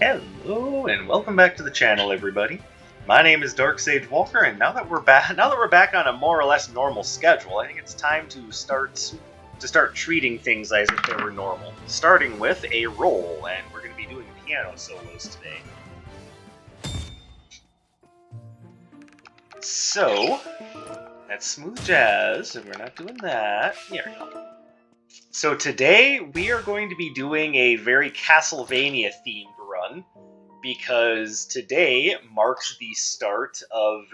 Hello and welcome back to the channel, everybody. My name is Dark Sage Walker, and now that we're back on a more or less normal schedule, I think it's time to start treating things as if they were normal. Starting with a roll, and we're going to be doing piano solos today. So that's smooth jazz, and we're not doing that. Here we go. So today we are going to be doing a very Castlevania themed run, because today marks the start of...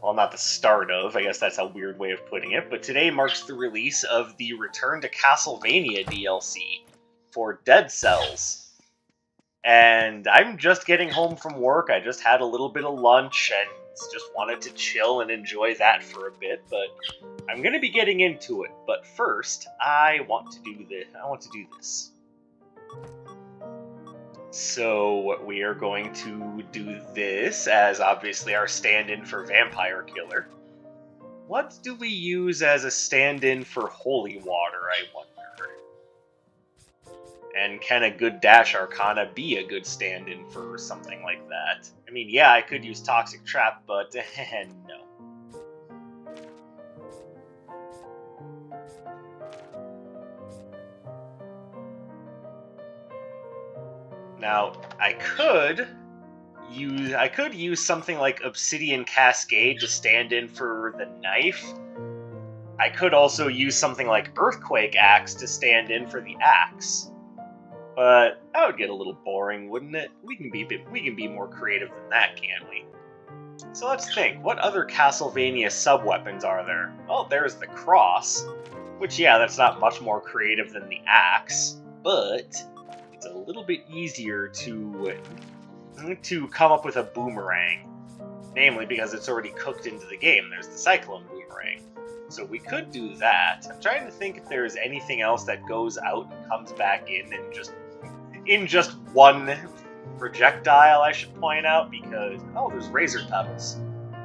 well, not the start of, I guess that's a weird way of putting it, but today marks the release of the Return to Castlevania DLC for Dead Cells. And I'm just getting home from work. I just had a little bit of lunch and just wanted to chill and enjoy that for a bit, but I'm going to be getting into it. But first, I want to do this. So we are going to do this as obviously our stand-in for Vampire Killer. What do we use as a stand-in for Holy Water, I wonder? And can a good Dash Arcana be a good stand-in for something like that? I mean, yeah, I could use Toxic Trap, but no. Now, I could use something like Obsidian Cascade to stand in for the knife. I could also use something like Earthquake Axe to stand in for the axe. But that would get a little boring, wouldn't it? We can be more creative than that, can't we? So let's think. What other Castlevania sub-weapons are there? Well, there's the cross, which, yeah, that's not much more creative than the axe, but it's a little bit easier to come up with a boomerang. Namely, because it's already cooked into the game. There's the Cyclone Boomerang. So we could do that. I'm trying to think if there's anything else that goes out and comes back in just one projectile, I should point out, because, oh, there's Razor Pebbles.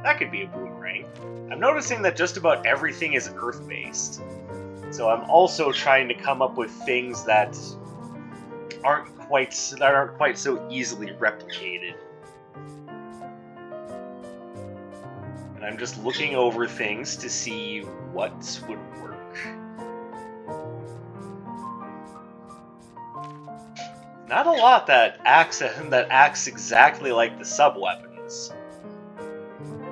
That could be a boomerang. I'm noticing that just about everything is Earth-based. So I'm also trying to come up with things that aren't quite so easily replicated. And I'm just looking over things to see what would work. Not a lot that acts exactly like the sub-weapons.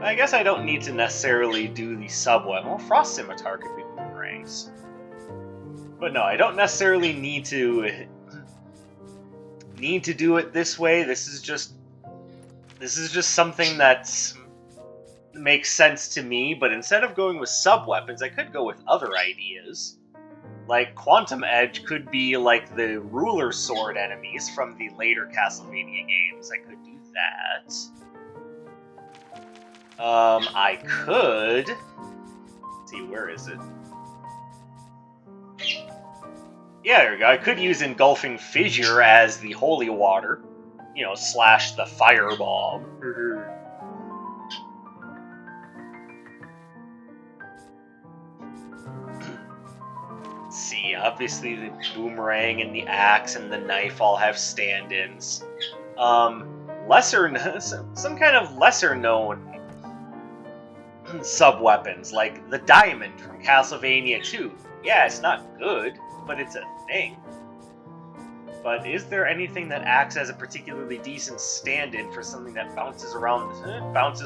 I guess I don't need to necessarily do the sub-weapon. Well, Frost Scimitar could be boomerangs. But no, I don't necessarily need to do it this way. This is just something that makes sense to me, but instead of going with sub-weapons, I could go with other ideas. Like, Quantum Edge could be like the ruler sword enemies from the later Castlevania games. I could do that. I could... Let's see, where is it? Yeah, there we go. I could use Engulfing Fissure as the holy water. You know, slash the fireball. See, obviously the boomerang and the axe and the knife all have stand-ins. Some kind of lesser-known sub-weapons, like the diamond from Castlevania 2. Yeah, it's not good, but it's a thing. But is there anything that acts as a particularly decent stand-in for something that bounces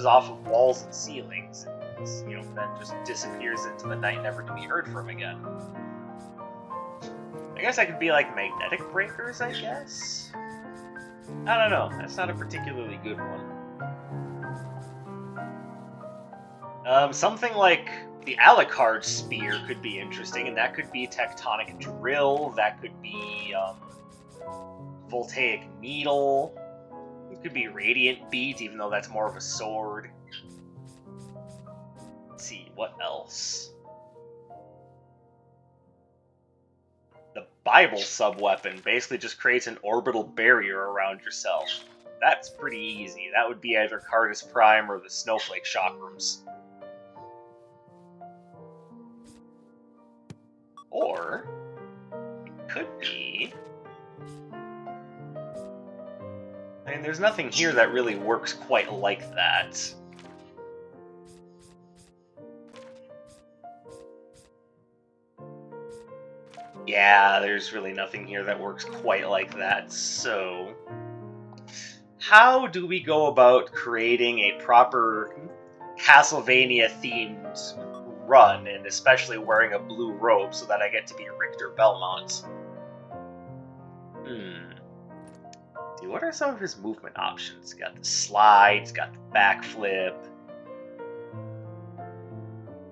off of walls and ceilings, and, you know, then just disappears into the night, never to be heard from again? I guess I could be like Magnetic Breakers, I guess? I don't know, that's not a particularly good one. Something like the Alucard Spear could be interesting, and that could be Tectonic Drill, that could be, Voltaic Needle, it could be Radiant Beat, even though that's more of a sword. Let's see, what else? The Bible sub-weapon basically just creates an orbital barrier around yourself. That's pretty easy. That would be either Cardus Prime or the Snowflake Chakrams. Or it could be I mean, there's nothing here that really works quite like that. Yeah, there's really nothing here that works quite like that, so... How do we go about creating a proper Castlevania-themed run, and especially wearing a blue robe so that I get to be Richter Belmont? Dude, what are some of his movement options? Got the slide, he's got the backflip.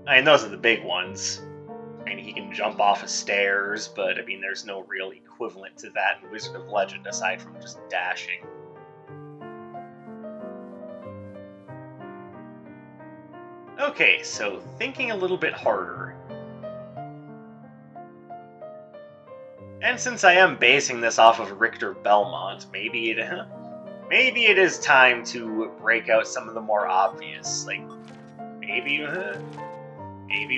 I mean, those are the big ones. I mean, he can jump off of stairs, but I mean, there's no real equivalent to that in Wizard of Legend aside from just dashing. Okay, so thinking a little bit harder. And since I am basing this off of Richter Belmont, maybe it is time to break out some of the more obvious. Like, maybe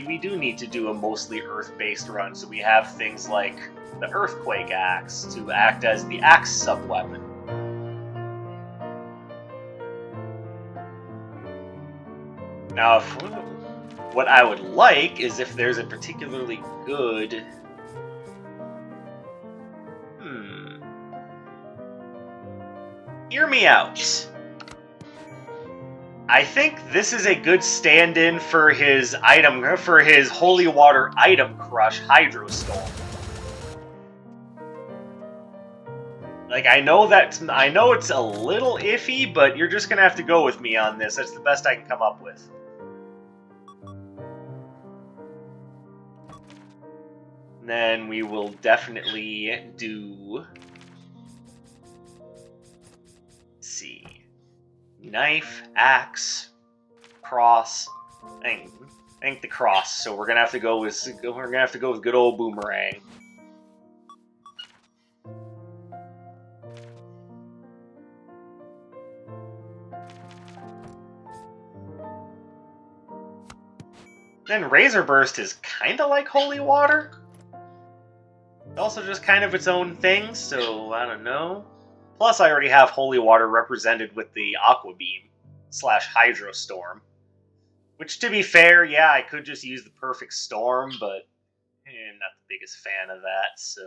we do need to do a mostly Earth-based run, so we have things like the Earthquake Axe to act as the axe sub-weapon. Now, what I would like is if there's a particularly good... Hear me out. I think this is a good stand-in for his Holy Water Item Crush Hydro Storm. Like, I know it's a little iffy, but you're just gonna have to go with me on this. That's the best I can come up with. Then we will definitely do... Let's see. Knife, axe, cross. I think the cross. So we're gonna have to go with good old Boomerang. Then Razor Burst is kind of like Holy Water. Also just kind of its own thing, so I don't know. Plus I already have Holy Water represented with the Aqua Beam / Hydro Storm. Which, to be fair, yeah, I could just use the Perfect Storm, but I'm not the biggest fan of that, so...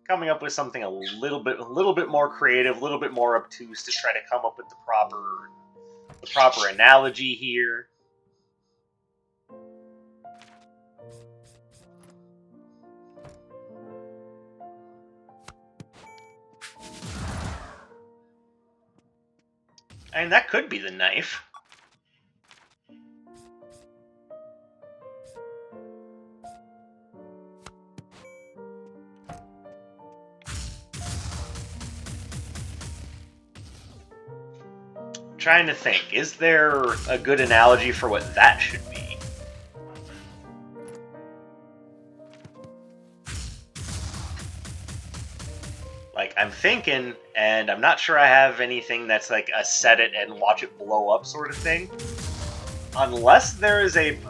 Coming up with something a little bit more creative, a little bit more obtuse to try to come up with the proper analogy here. And that could be the knife. I'm trying to think, is there a good analogy for what that should be? Like, I'm thinking, and I'm not sure I have anything that's like a set it and watch it blow up sort of thing. Unless there is a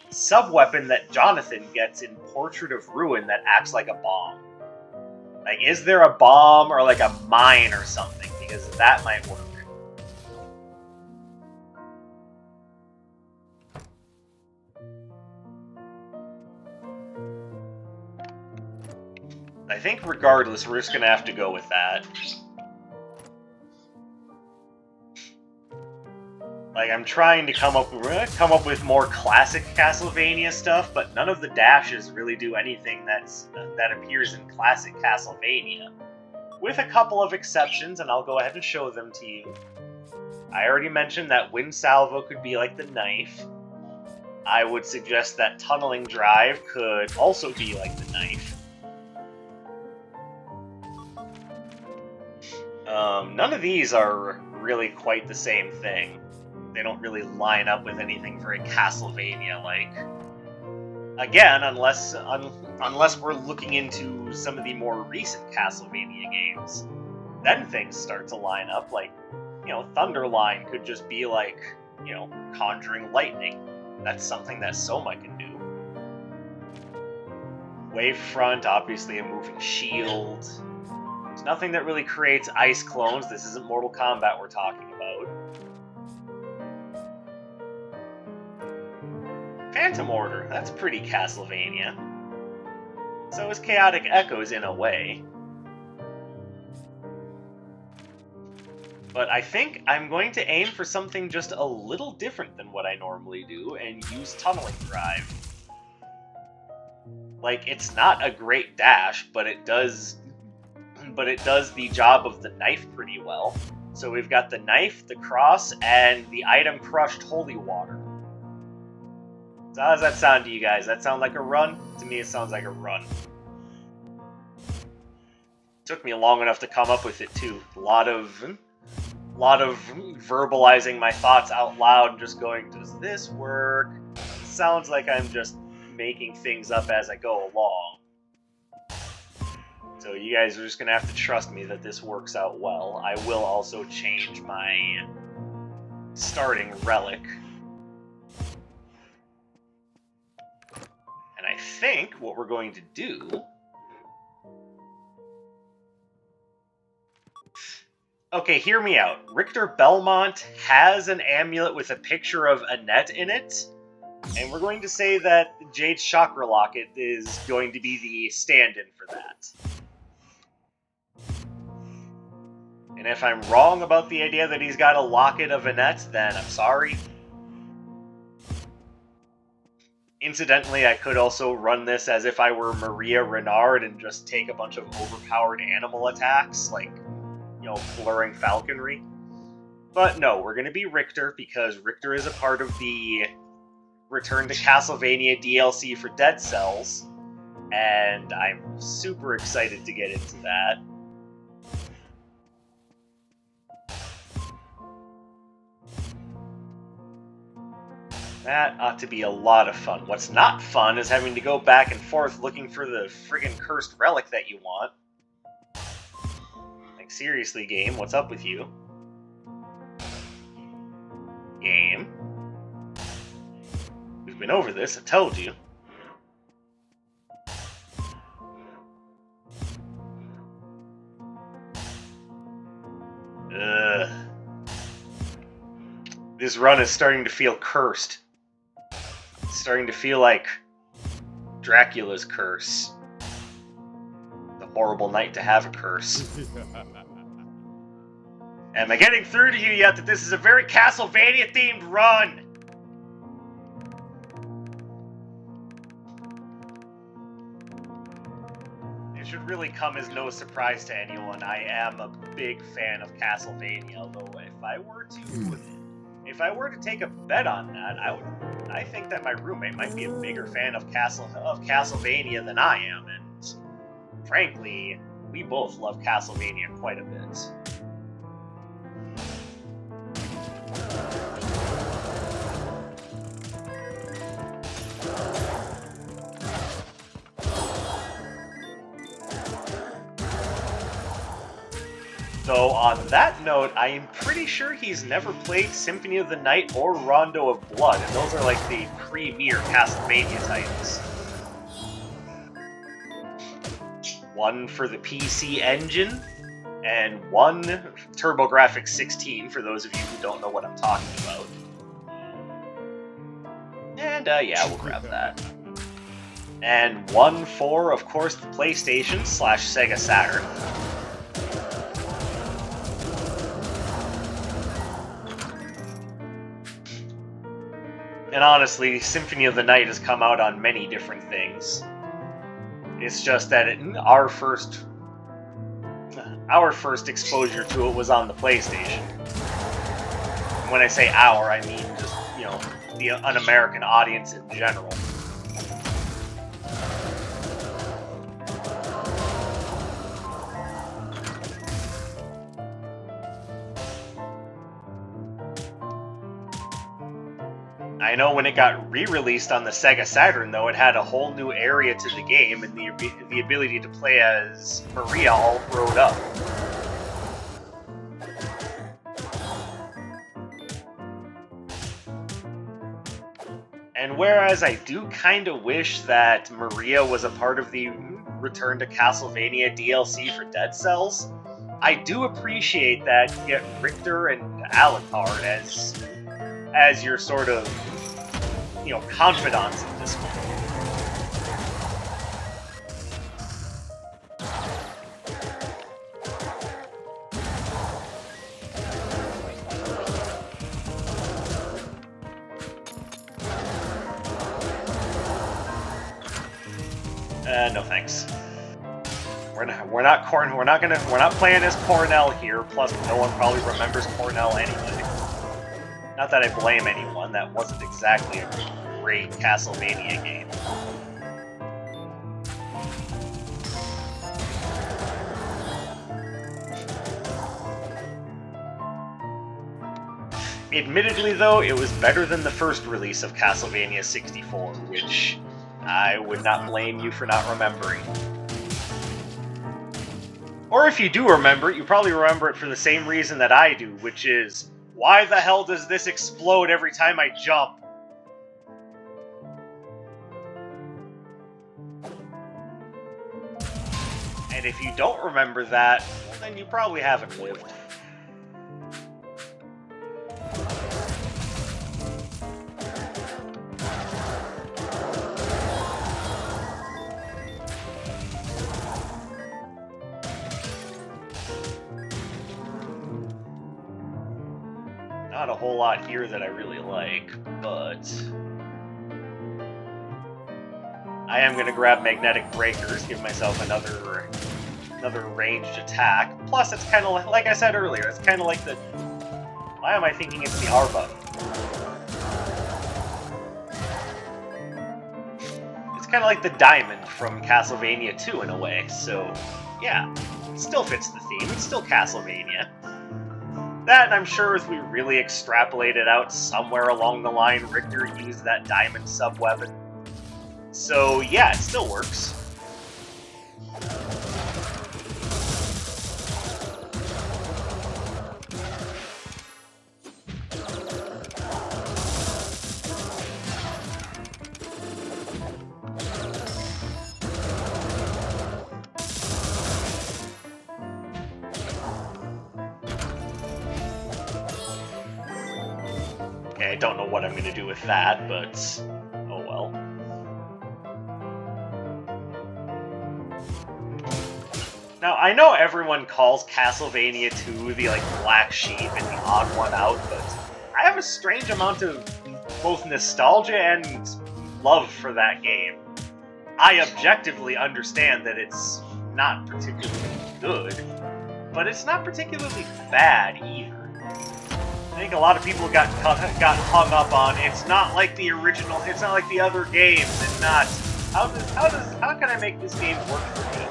sub-weapon that Jonathan gets in Portrait of Ruin that acts like a bomb. Like, is there a bomb or like a mine or something? Because that might work. I think regardless, we're just gonna have to go with that. Like, I'm trying to come up with more classic Castlevania stuff, but none of the dashes really do anything that appears in classic Castlevania. With a couple of exceptions, and I'll go ahead and show them to you. I already mentioned that Wind Salvo could be like the knife. I would suggest that Tunneling Drive could also be like the knife. None of these are really quite the same thing. They don't really line up with anything very Castlevania-like. Again, unless we're looking into some of the more recent Castlevania games. Then things start to line up, like, you know, Thunderline could just be like, you know, conjuring lightning. That's something that Soma can do. Wavefront, obviously a moving shield. There's nothing that really creates ice clones. This isn't Mortal Kombat we're talking about. Phantom Order, that's pretty Castlevania. So is Chaotic Echoes in a way. But I think I'm going to aim for something just a little different than what I normally do and use Tunneling Drive. Like, it's not a great dash, but it does the job of the knife pretty well. So we've got the knife, the cross, and the item crushed holy water. So how does that sound to you guys? That sound like a run? To me, it sounds like a run. Took me long enough to come up with it too. A lot of verbalizing my thoughts out loud and just going, does this work? It sounds like I'm just making things up as I go along. So you guys are just going to have to trust me that this works out well. I will also change my starting relic. And I think what we're going to do... Okay, hear me out. Richter Belmont has an amulet with a picture of Annette in it, and we're going to say that the Jade Chakra Locket is going to be the stand-in for that. And if I'm wrong about the idea that he's got a locket of Annette, then I'm sorry. Incidentally, I could also run this as if I were Maria Renard and just take a bunch of overpowered animal attacks, like... blurring falconry. But no, we're going to be Richter, because Richter is a part of the Return to Castlevania DLC for Dead Cells, and I'm super excited to get into that. That ought to be a lot of fun. What's not fun is having to go back and forth looking for the friggin' cursed relic that you want. Seriously, game, what's up with you? Game. We've been over this, I told you. Ugh. This run is starting to feel cursed. It's starting to feel like Dracula's curse. Horrible night to have a curse. Am I getting through to you yet that this is a very Castlevania-themed run? It should really come as no surprise to anyone. I am a big fan of Castlevania, although if I were to take a bet on that, I think that my roommate might be a bigger fan of Castlevania than I am, and frankly, we both love Castlevania quite a bit. So on that note, I am pretty sure he's never played Symphony of the Night or Rondo of Blood, and those are like the premier Castlevania titles. One for the PC Engine, and one TurboGrafx 16, for those of you who don't know what I'm talking about. And, yeah, we'll grab that. And one for, of course, the PlayStation / Sega Saturn. And honestly, Symphony of the Night has come out on many different things. It's just that our first exposure to it was on the PlayStation. And when I say our, I mean just, an American audience in general. I know when it got re-released on the Sega Saturn, though, it had a whole new area to the game and the ability to play as Maria all grown up. And And whereas I do kind of wish that Maria was a part of the Return to Castlevania DLC for Dead Cells, I do appreciate that you get Richter and Alucard as your sort of, confidants in this one. No thanks. We're not playing as Cornell here. Plus, no one probably remembers Cornell anyway. Not that I blame anyone. That wasn't exactly a great Castlevania game. Admittedly, though, it was better than the first release of Castlevania 64, which I would not blame you for not remembering. Or if you do remember it, you probably remember it for the same reason that I do, which is, why the hell does this explode every time I jump? And if you don't remember that, well, then you probably haven't lived. Not a whole lot here that I really like, but I am going to grab Magnetic Breakers, give myself another ranged attack. Plus, it's kind of like I said earlier, it's kind of like the... Why am I thinking it's the R button? It's kind of like the diamond from Castlevania 2 in a way, so yeah, it still fits the theme, it's still Castlevania. That, and I'm sure if we really extrapolate it out somewhere along the line, Richter used that diamond sub-weapon. So yeah, it still works. Okay, I don't know what I'm going to do with that, but oh well. Now, I know everyone calls Castlevania 2 the, black sheep and the odd one out, but I have a strange amount of both nostalgia and love for that game. I objectively understand that it's not particularly good, but it's not particularly bad either. I think a lot of people got hung up on it's not like the original, it's not like the other games, and not how can I make this game work for me?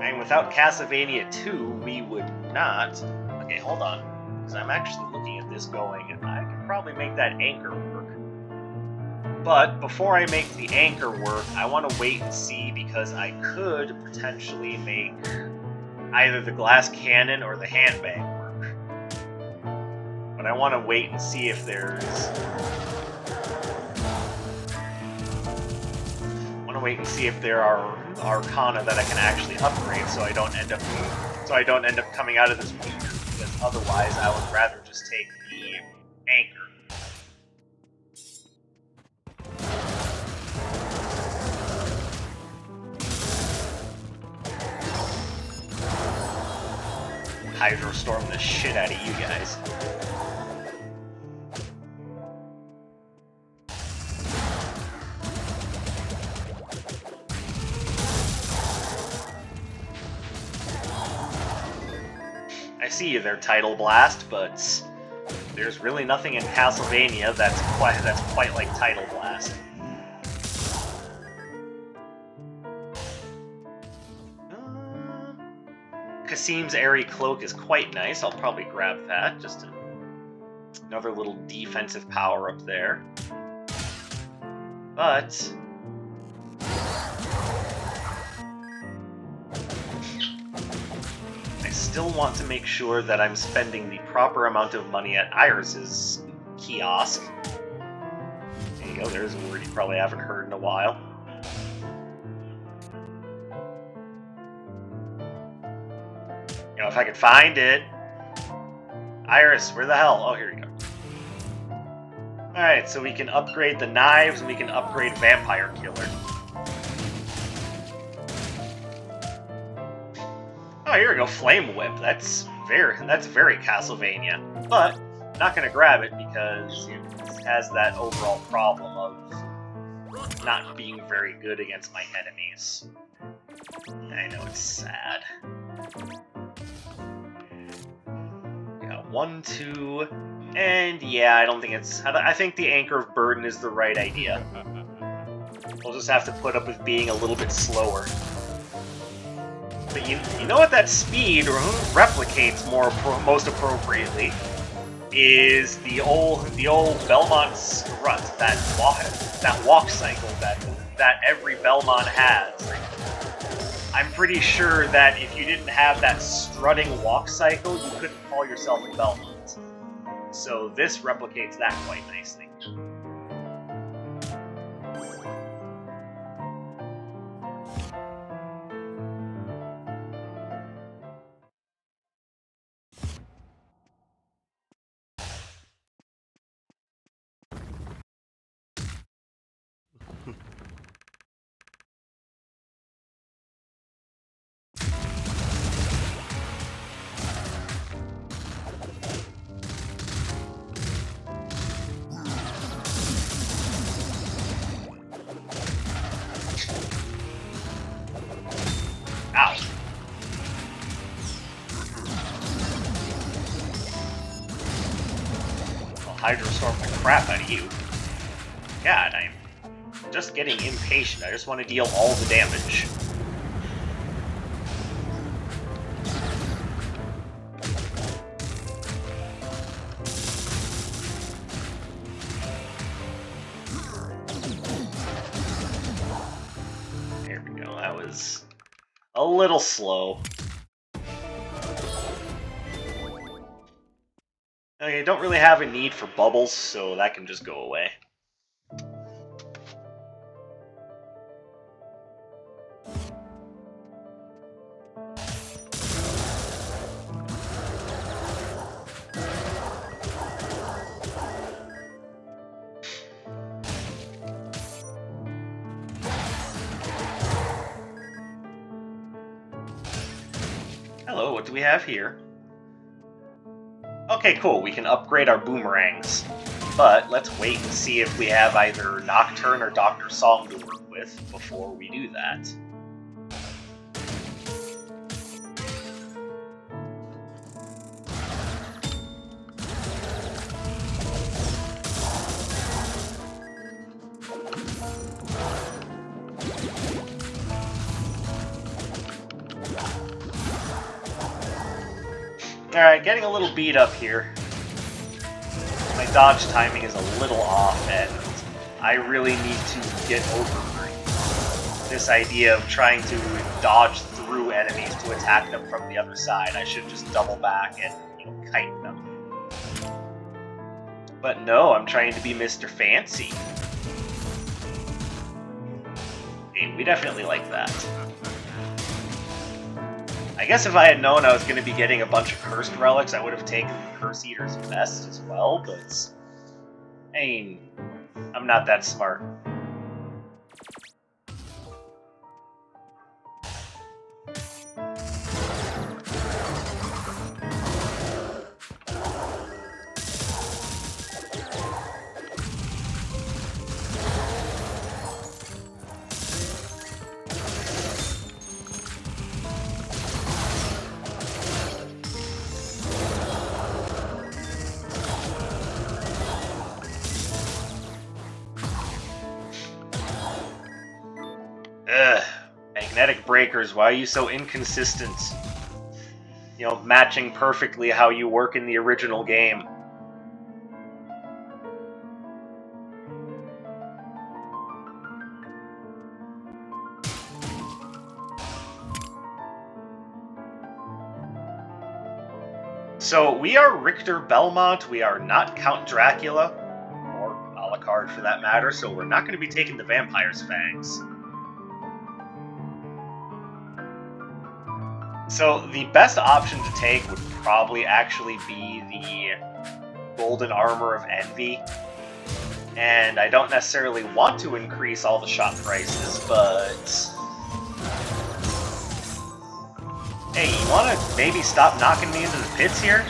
And without Castlevania 2, we would not. Okay, hold on, because I'm actually looking at this going, and I can probably make that anchor work. But before I make the anchor work, I want to wait and see, because I could potentially make either the glass cannon or the handbag work. But I want to wait and see if there's... I want to wait and see if there are arcana that I can actually upgrade, so I don't end up coming out of this weaker. Because otherwise, I would rather just take the anchor. Hydrostorm the shit out of you guys. I see you there, Tidal Blast, but there's really nothing in Castlevania that's quite like Tidal Blast. Kasim's Airy Cloak is quite nice. I'll probably grab that. Just another little defensive power up there. But I still want to make sure that I'm spending the proper amount of money at Iris's kiosk. you go. There's a word you probably haven't heard in a while. You know, if I could find it. Iris, where the hell? Oh, here you go. Alright, so we can upgrade the knives and we can upgrade Vampire Killer. Oh, here we go, Flame Whip. That's very Castlevania. But not gonna grab it because it has that overall problem of not being very good against my enemies. I know it's sad. Got 1, 2, and yeah, I don't think it's. I think the Anchor of Burden is the right idea. We'll just have to put up with being a little bit slower. But you know what that speed replicates most appropriately is the old Belmont strut, that walk cycle that every Belmont has. I'm pretty sure that if you didn't have that strutting walk cycle, you couldn't call yourself a Belmont. So this replicates that quite nicely. Ow. I'll Hydrostorm the crap out of you. God, I'm just getting impatient. I just want to deal all the damage. There we go. That was a little slow. Okay, I don't really have a need for bubbles, so that can just go away. Hello, what do we have here? Okay, cool, we can upgrade our boomerangs. But let's wait and see if we have either Nocturne or Dr. Song to work with before we do that. Alright, getting a little beat up here. My dodge timing is a little off, and I really need to get over this idea of trying to dodge through enemies to attack them from the other side. I should just double back and, kite them. But no, I'm trying to be Mr. Fancy. Hey, we definitely like that. I guess if I had known I was going to be getting a bunch of cursed relics, I would have taken the Curse Eater's Vest as well, but I mean, I'm not that smart. Ugh, magnetic breakers, why are you so inconsistent? Matching perfectly how you work in the original game. So, we are Richter Belmont, we are not Count Dracula, or Alucard. card for that matter, so we're not going to be taking the Vampire's Fangs. So the best option to take would probably actually be the Golden Armor of Envy. And I don't necessarily want to increase all the shop prices, but... Hey, you want to maybe stop knocking me into the pits here?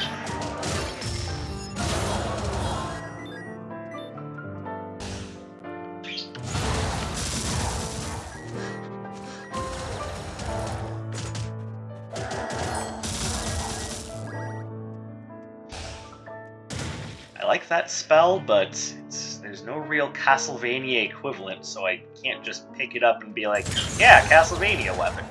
I like that spell, but there's no real Castlevania equivalent, so I can't just pick it up and be like, yeah, Castlevania weapon.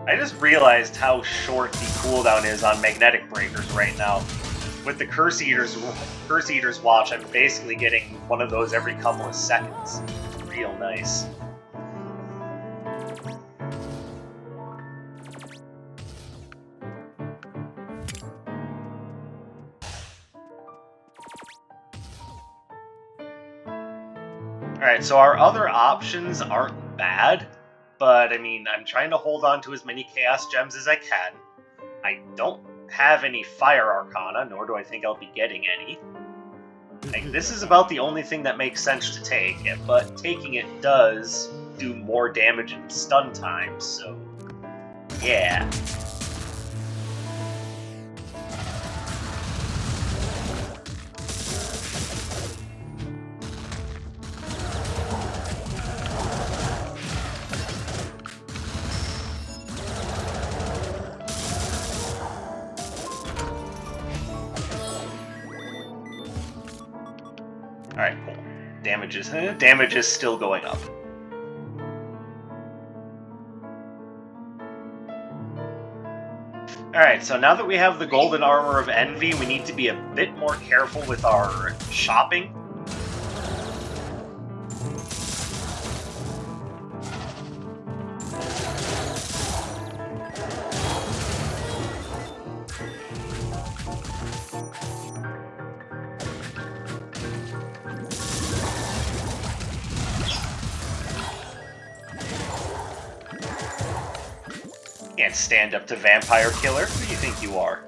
I just realized how short the cooldown is on Magnetic Breakers right now. With the Curse Eater's Watch, I'm basically getting one of those every couple of seconds. Real nice. Alright, so our other options aren't bad. But, I mean, I'm trying to hold on to as many Chaos Gems as I can. I don't have any Fire Arcana, nor do I think I'll be getting any. Like, this is about the only thing that makes sense to take, but taking it does do more damage in stun time, so... yeah. Alright, cool. Damage is still going up. Alright, so now that we have the Golden Armor of Envy, we need to be a bit more careful with our shopping. Can't stand up to Vampire Killer. Who do you think you are?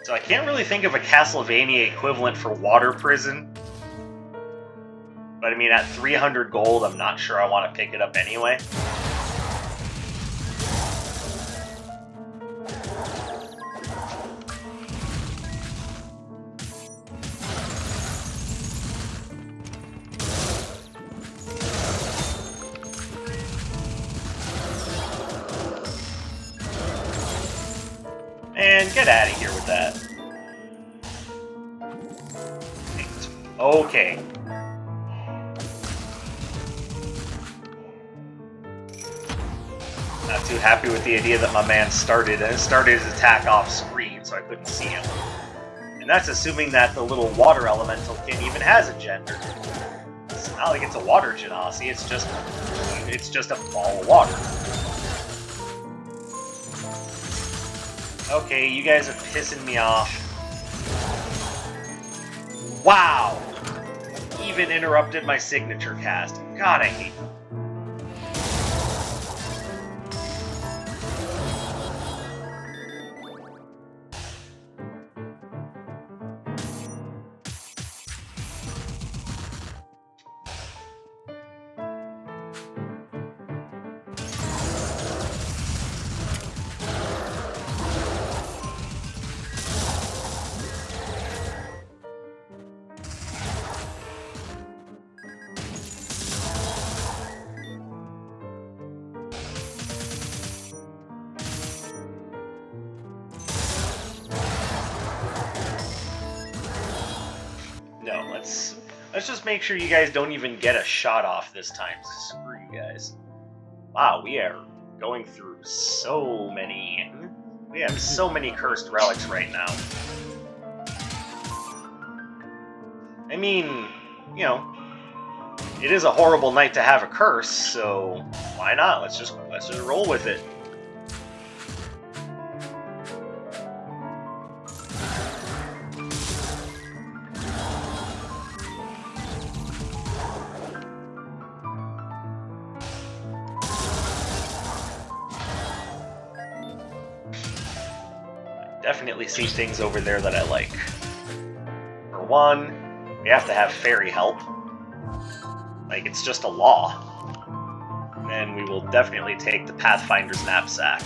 So I can't really think of a Castlevania equivalent for Water Prison. But I mean, at 300 gold, I'm not sure I want to pick it up anyway. And get out of here with that. Okay. Not too happy with the idea that my man started his attack off screen, so I couldn't see him. And that's assuming that the little water elemental kid even has a gender. It's not like it's a water genasi, it's just a ball of water. Okay, you guys are pissing me off. Wow! Even interrupted my signature cast. God, I hate them. Let's just make sure you guys don't even get a shot off this time. Screw you guys. Wow, we are going through so many... We have so many cursed relics right now. I mean, you know, it is a horrible night to have a curse, so why not? Let's just roll with it. Definitely see things over there that I like. For one, we have to have fairy help. Like, it's just a law. And we will definitely take the Pathfinder's knapsack.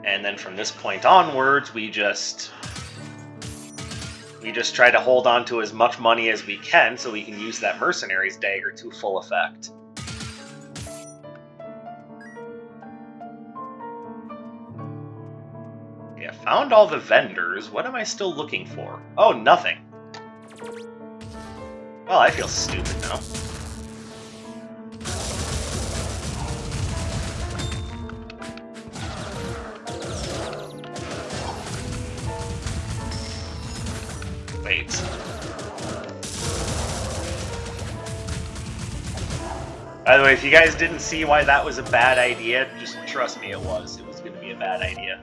And then from this point onwards, we just try to hold on to as much money as we can so we can use that Mercenary's Dagger to full effect. Okay, I found all the vendors. What am I still looking for? Oh, nothing. Well, I feel stupid now. Wait. By the way, if you guys didn't see why that was a bad idea, just trust me, it was. It was going to be a bad idea.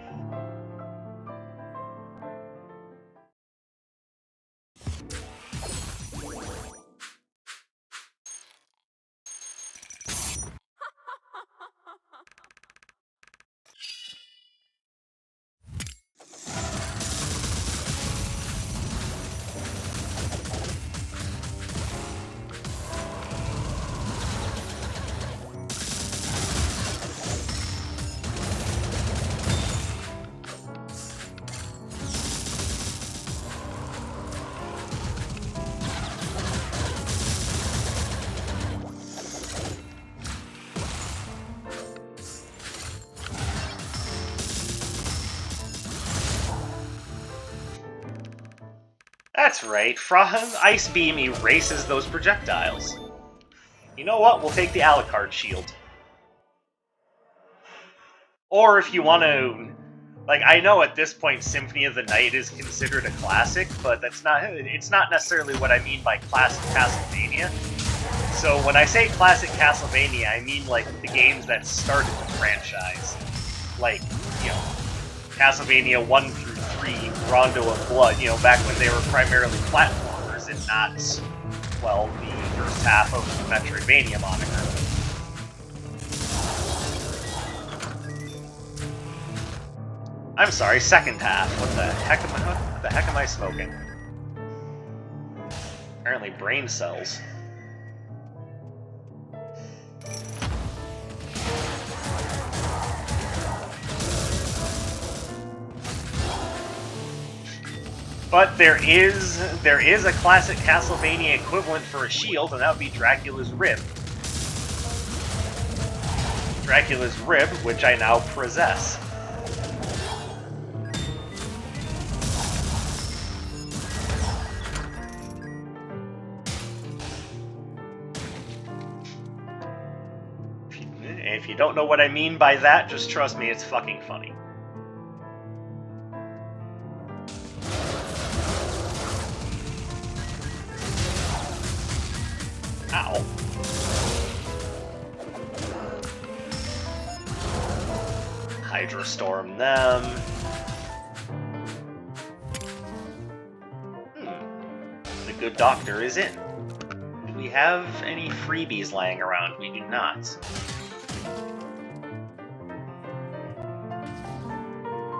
That's right, Ice Beam erases those projectiles. You know what? We'll take the Alucard shield. Or if you want to... Like, I know at this point Symphony of the Night is considered a classic, but it's not necessarily what I mean by classic Castlevania. So when I say classic Castlevania, I mean, like, the games that started the franchise. Like, you know, Castlevania 1 through 3, Rondo of Blood, you know, back when they were primarily platformers and not, well, the first half of the Metroidvania moniker. I'm sorry, second half. What the heck am I smoking? Apparently brain cells. But there is a classic Castlevania equivalent for a shield, and that would be Dracula's Rib. Dracula's Rib, which I now possess. If you don't know what I mean by that, just trust me, it's fucking funny. Ow. Hydra Storm them. The good doctor is in. Do we have any freebies lying around? We do not.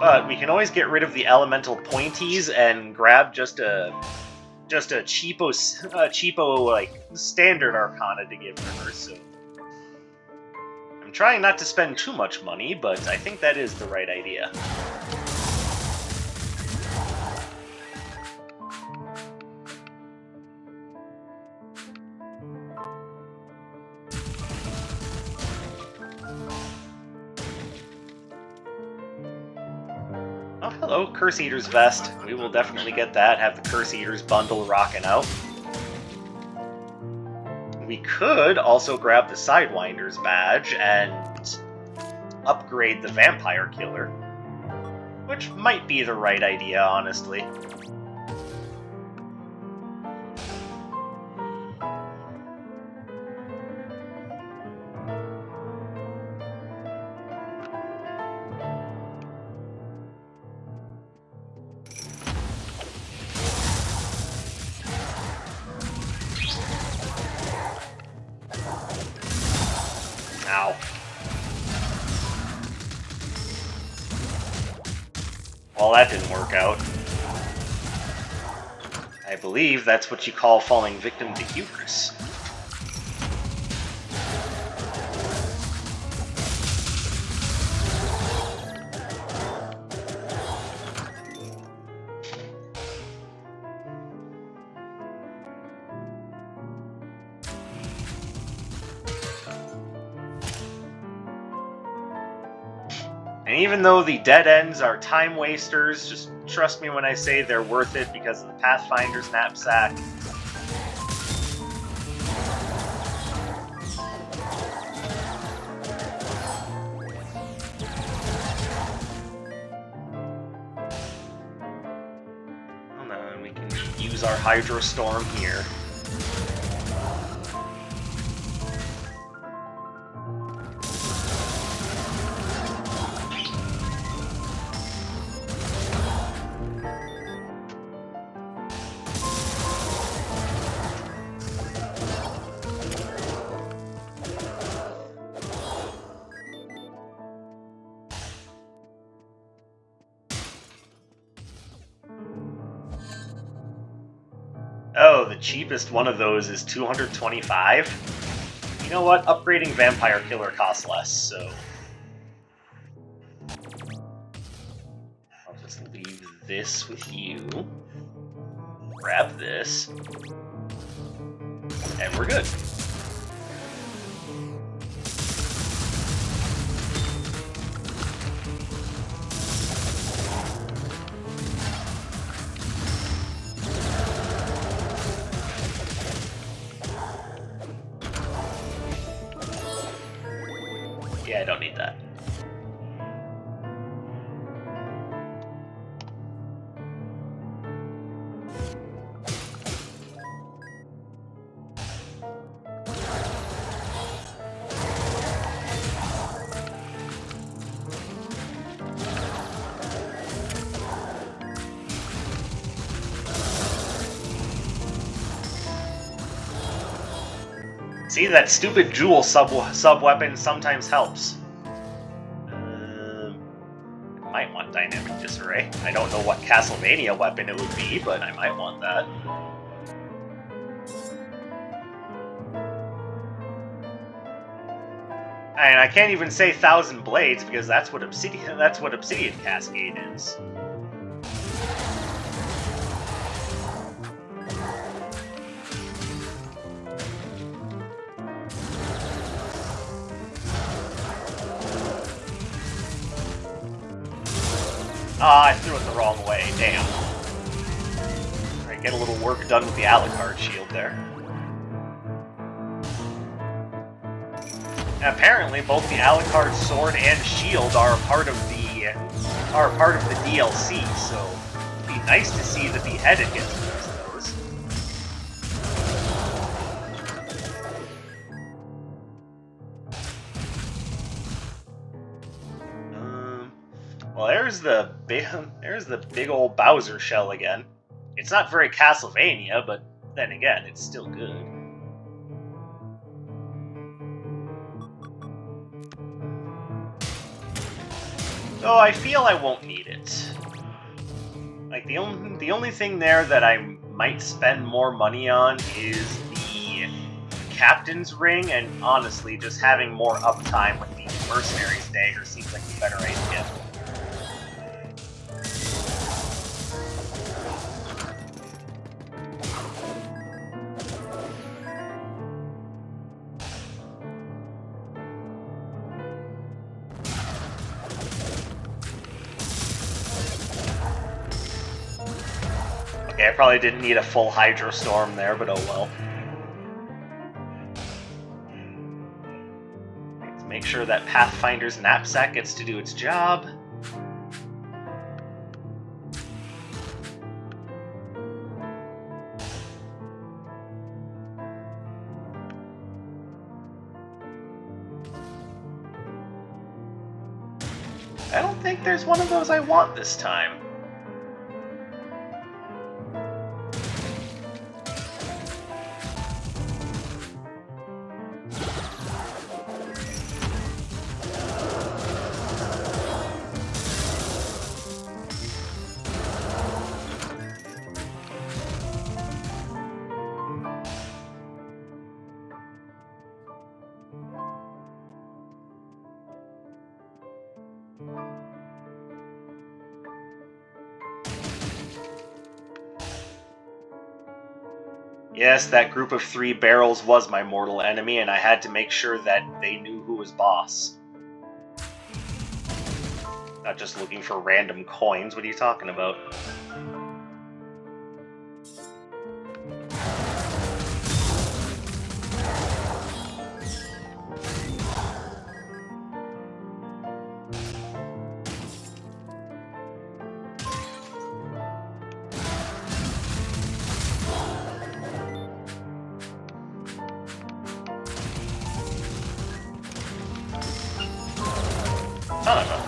But we can always get rid of the elemental pointies and grab just a cheapo like standard arcana to give to her. So I'm trying not to spend too much money, but I think that is the right idea. hello, Curse Eater's Vest. We will definitely get that, have the Curse Eater's bundle rocking out. We could also grab the Sidewinder's badge and upgrade the Vampire Killer, which might be the right idea, honestly. Ow. Well, that didn't work out. I believe that's what you call falling victim to hubris. And even though the dead ends are time wasters, just trust me when I say they're worth it because of the Pathfinder's knapsack. Hold on, we can use our Hydrostorm here. Oh, the cheapest one of those is 225. You know what? Upgrading Vampire Killer costs less, so I'll just leave this with you. Grab this. And we're good. Yeah, I don't need that. See, that stupid jewel sub-weapon sometimes helps. I might want Dynamic Disarray. I don't know what Castlevania weapon it would be, but I might want that. And I can't even say Thousand Blades because that's what Obsidian Cascade is. Ah, I threw it the wrong way, damn. Alright, get a little work done with the Alucard shield there. And apparently, both the Alucard sword and shield are a part of the DLC, so it'd be nice to see that the Beheaded gets to use those. Well, there's the big old Bowser shell again. It's not very Castlevania, but then again, it's still good. So I feel I won't need it. Like the only thing there that I might spend more money on is the Captain's Ring, and honestly, just having more uptime with the Mercenary's Dagger seems like a better idea. Okay, I probably didn't need a full Hydro Storm there, but oh well. Let's make sure that Pathfinder's Knapsack gets to do its job. I don't think there's one of those I want this time. Yes, that group of 3 barrels was my mortal enemy, and I had to make sure that they knew who was boss. Not just looking for random coins, what are you talking about? Son of a...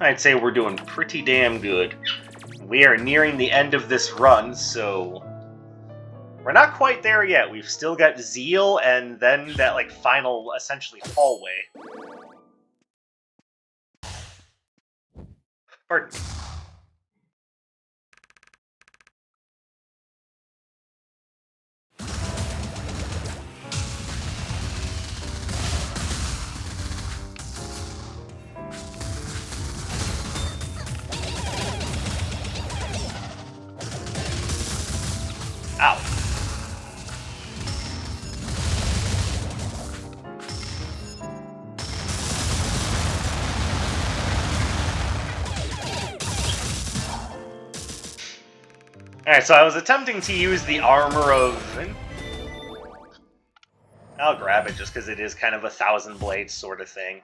I'd say we're doing pretty damn good. We are nearing the end of this run, so we're not quite there yet. We've still got Zeal and then that like final essentially hallway. Pardon me. Ow. Alright, so I was attempting to use the armor of... I'll grab it just because it is kind of a 1,000 blades sort of thing.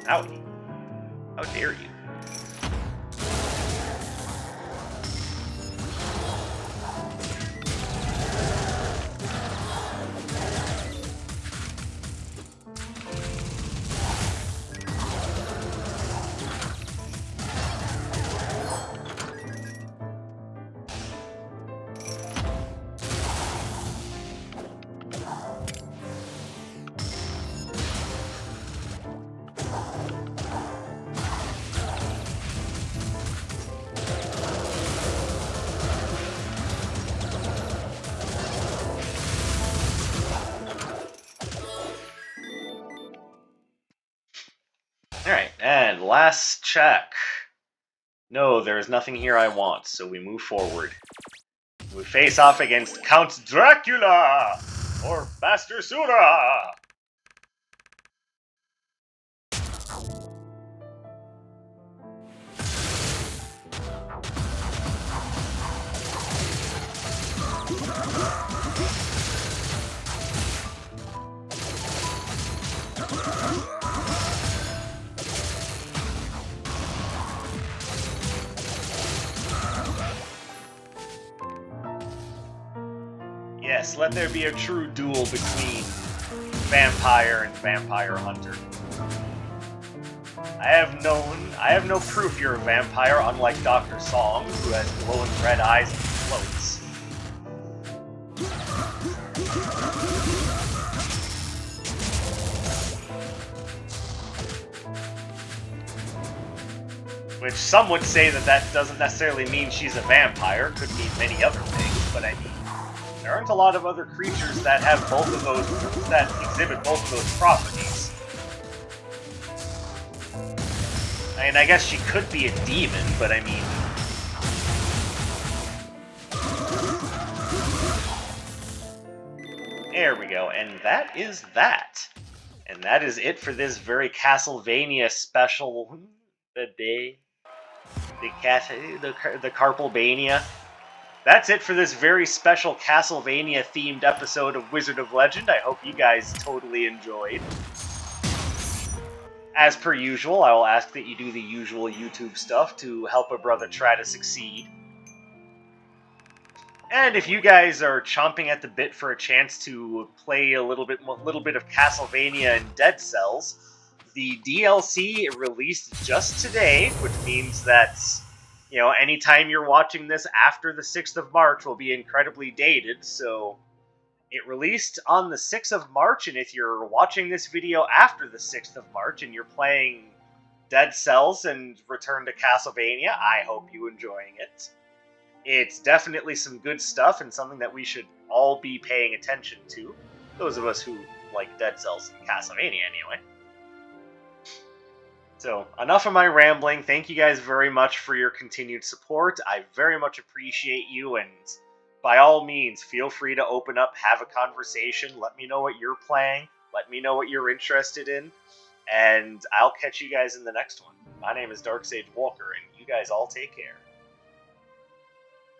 Howdy. How dare you? Alright, and last check. No, there is nothing here I want, so we move forward. We face off against Count Dracula! Or Master Sura! Yes, let there be a true duel between vampire and vampire hunter. I have no proof you're a vampire, unlike Dr. Song, who has glowing red eyes and floats. Which some would say that doesn't necessarily mean she's a vampire, could mean many other things, but I mean, there aren't a lot of other creatures that have both of those, that exhibit both of those properties. I mean, I guess she could be a demon, but I mean... There we go, and that is that. And that is it for this very Castlevania special... The Carpalbania. That's it for this very special Castlevania-themed episode of Wizard of Legend. I hope you guys totally enjoyed. As per usual, I will ask that you do the usual YouTube stuff to help a brother try to succeed. And if you guys are chomping at the bit for a chance to play a little bit of Castlevania and Dead Cells, the DLC released just today, which means that, you know, anytime you're watching this after the 6th of March will be incredibly dated, so it released on the 6th of March, and if you're watching this video after the 6th of March and you're playing Dead Cells and Return to Castlevania, I hope you're enjoying it. It's definitely some good stuff and something that we should all be paying attention to, those of us who like Dead Cells and Castlevania anyway. So, enough of my rambling. Thank you guys very much for your continued support. I very much appreciate you, and by all means, feel free to open up, have a conversation, let me know what you're playing, let me know what you're interested in, and I'll catch you guys in the next one. My name is Darksage Walker, and you guys all take care.